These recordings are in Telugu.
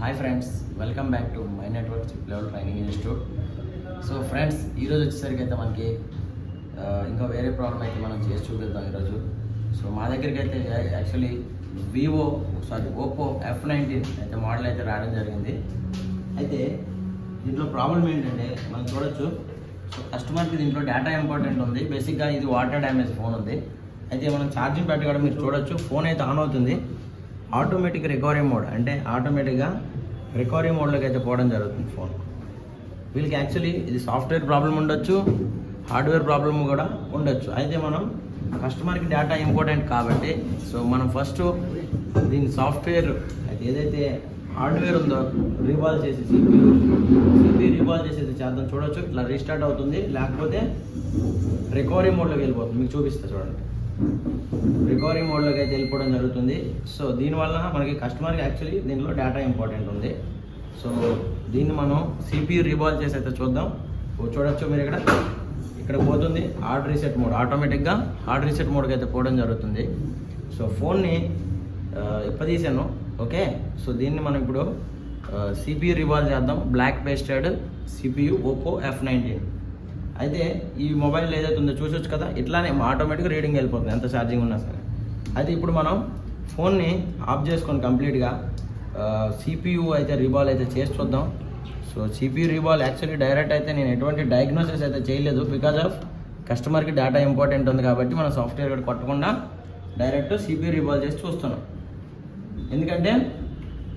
Hi friends, welcome back to Mynetwork Chiplevel training institute. So friends, ఈరోజు వచ్చేసరికి అయితే మనకి ఇంకా వేరే ప్రాబ్లం అయితే మనం చేసి చూపిద్దాం ఈరోజు. సో మా దగ్గరికి అయితే యాక్చువల్లీ ఓపో f19 అయితే మోడల్ అయితే రావడం జరిగింది. అయితే దీంట్లో ప్రాబ్లం ఏంటంటే మనం చూడొచ్చు. సో కస్టమర్కి దీంట్లో డేటా ఇంపార్టెంట్ ఉంది. బేసిక్గా ఇది వాటర్ డ్యామేజ్ ఫోన్ ఉంది. అయితే మనం ఛార్జింగ్ పెట్టడం మీరు చూడొచ్చు, ఫోన్ అయితే ఆన్ అవుతుంది. ఆటోమేటిక్ రికవరీ మోడ్ అంటే ఆటోమేటిక్గా రికవరీ మోడ్లోకి అయితే పోవడం జరుగుతుంది ఫోన్. వీళ్ళకి యాక్చువల్లీ ఇది సాఫ్ట్వేర్ ప్రాబ్లం ఉండొచ్చు, హార్డ్వేర్ ప్రాబ్లమ్ కూడా ఉండొచ్చు. అయితే మనం కస్టమర్కి డేటా ఇంపార్టెంట్ కాబట్టి సో మనం ఫస్ట్ దీని సాఫ్ట్వేర్ అయితే ఏదైతే హార్డ్వేర్ ఉందో రీబాల్ చేసి సిపి రీబాల్ చేసేది చేద్దాం. చూడొచ్చు, ఇట్లా రీస్టార్ట్ అవుతుంది, లేకపోతే రికవరీ మోడ్లోకి వెళ్ళిపోతుంది. మీకు చూపిస్తా చూడండి, రికవరీ మోడ్లోకి అయితే వెళ్ళిపోవడం జరుగుతుంది. సో దీనివల్ల మనకి కస్టమర్కి యాక్చువల్లీ దీనిలో డేటా ఇంపార్టెంట్ ఉంది. సో దీన్ని మనం సిపి రీబాల్ చేసి అయితే చూద్దాం. చూడొచ్చు మీరు ఇక్కడ పోతుంది హార్డ్ రీసెట్ మోడ్, ఆటోమేటిక్గా హార్డ్ రీసెట్ మోడ్కి అయితే పోవడం జరుగుతుంది. సో ఫోన్ని ఇప్పదీసాను. ఓకే, సో దీన్ని మనం ఇప్పుడు సిపియు రివాల్వ్ చేద్దాం. Black pasted CPU Oppo f19. అయితే ఈ మొబైల్ ఏదైతే ఉందో చూసొచ్చు కదా, ఇట్లానే ఆటోమేటిక్గా రీడింగ్ వెళ్ళిపోతుంది ఎంత ఛార్జింగ్ ఉన్నా సరే. అయితే ఇప్పుడు మనం ఫోన్ని ఆఫ్ చేసుకొని కంప్లీట్గా సిపియు అయితే రీబాల్ అయితే చేసి చూద్దాం. So CPU reball actually direct అయితే నేను ఎటువంటి డయాగ్నోసిస్ అయితే చేయలేదు, బికాజ్ ఆఫ్ కస్టమర్కి డేటా ఇంపార్టెంట్ ఉంది కాబట్టి మనం సాఫ్ట్వేర్ కూడా కొట్టకుండా డైరెక్ట్ సిపియు రీబాల్ చేసి చూస్తున్నాం. ఎందుకంటే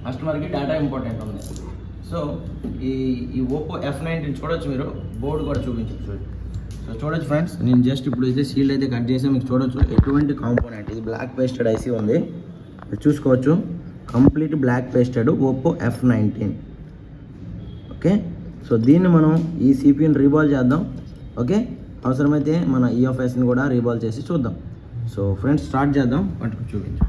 కస్టమర్కి డేటా ఇంపార్టెంట్ ఉంది. సో ఈ ఓపో f19 చూడొచ్చు, మీరు బోర్డు కూడా చూపించచ్చు. సో చూడొచ్చు ఫ్రెండ్స్, నేను జస్ట్ ఇప్పుడు అయితే సీల్డ్ అయితే కట్ చేసి మీకు చూడొచ్చు ఎటువంటి కాంపోనెంట్. ఇది బ్లాక్ పేస్టెడ్ ఐసీ ఉంది, చూసుకోవచ్చు. Complete black pasted Oppo f19. Okay, so దీన్ని మనం ఈ సిపిని రీబాల్ చేద్దాం. ఓకే, అవసరమైతే మన ఈఎఫ్ఎస్ని కూడా రీబాల్ చేసి చూద్దాం. సో ఫ్రెండ్స్, స్టార్ట్ చేద్దాం. పట్టుకు చూపించు.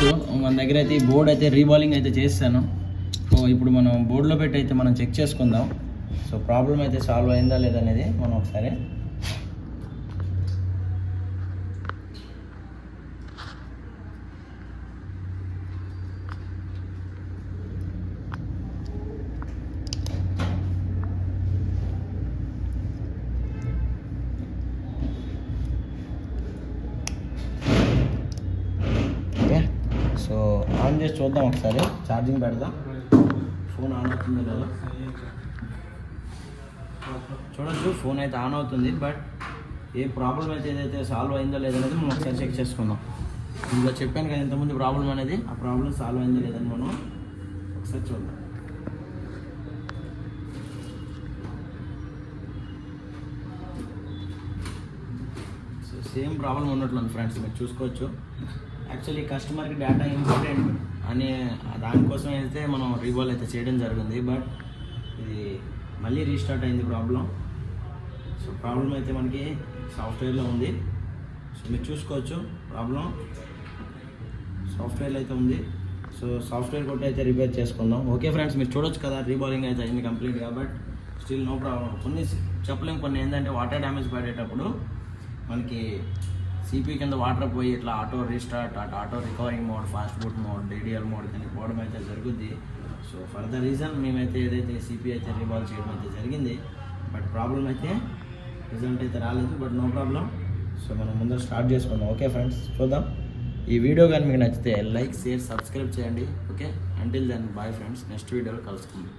చూడొచ్చు మన దగ్గర అయితే ఈ బోర్డ్ అయితే రీబాలింగ్ అయితే చేస్తాను. సో ఇప్పుడు మనం బోర్డులో పెట్టి అయితే మనం చెక్ చేసుకుందాం. సో ప్రాబ్లం అయితే సాల్వ్ అయిందా లేదనేది మనం ఒకసారి సో ఆన్ చేసి చూద్దాం, ఒకసారి ఛార్జింగ్ పెడదాం. ఫోన్ ఆన్ అవుతుందో లేదో చూడొచ్చు. ఫోన్ అయితే ఆన్ అవుతుంది, బట్ ఏ ప్రాబ్లం అయితే ఏదైతే సాల్వ్ అయిందో లేదనేది మనం ఒకసారి చెక్ చేసుకుందాం. ఇంకా చెప్పాను కదా ఇంతకుముందు ప్రాబ్లం అనేది, ఆ ప్రాబ్లం సాల్వ్ అయిందో లేదని మనం ఒకసారి చూద్దాం. సో సేమ్ ప్రాబ్లం ఉన్నట్లుంది ఫ్రెండ్స్, మీరు చూసుకోవచ్చు. యాక్చువల్లీ కస్టమర్కి డేటా ఇంపార్టెంట్ అనే దానికోసం అయితే మనం రీబాల్ అయితే చేయడం జరిగింది, బట్ ఇది మళ్ళీ రీస్టార్ట్ అయింది ప్రాబ్లం. సో ప్రాబ్లం అయితే మనకి సాఫ్ట్వేర్లో ఉంది. సో మీరు చూసుకోవచ్చు ప్రాబ్లం సాఫ్ట్వేర్లో అయితే ఉంది. సో సాఫ్ట్వేర్ కొట్టి అయితే రిపేర్ చేసుకుందాం. ఓకే ఫ్రెండ్స్, మీరు చూడొచ్చు కదా రీబాలింగ్ అయితే అయింది కంప్లీట్గా, బట్ స్టిల్ నో ప్రాబ్లం. కొన్ని చెప్పలేము, కొన్ని ఏంటంటే వాటర్ డ్యామేజ్ పడేటప్పుడు మనకి సిపి కింద వాటర్ పోయి ఇట్లా auto restart, auto recovering mode, fast boot mode, DDL mode కింద పోవడం అయితే జరుగుద్ది. సో ఫర్ ద రీజన్ మేమైతే ఏదైతే సిపి అయితే రీబాల్ చేయడం అయితే జరిగింది, బట్ ప్రాబ్లం అయితే రిజల్ట్ అయితే రాలేదు, బట్ నో ప్రాబ్లం. సో మనం ముందర స్టార్ట్ చేసుకుందాం. ఓకే ఫ్రెండ్స్, చూద్దాం. ఈ వీడియో కానీ మీకు నచ్చితే లైక్, షేర్, సబ్స్క్రైబ్ చేయండి. Okay, until then bye friends, next వీడియోలో కలుసుకుందాం.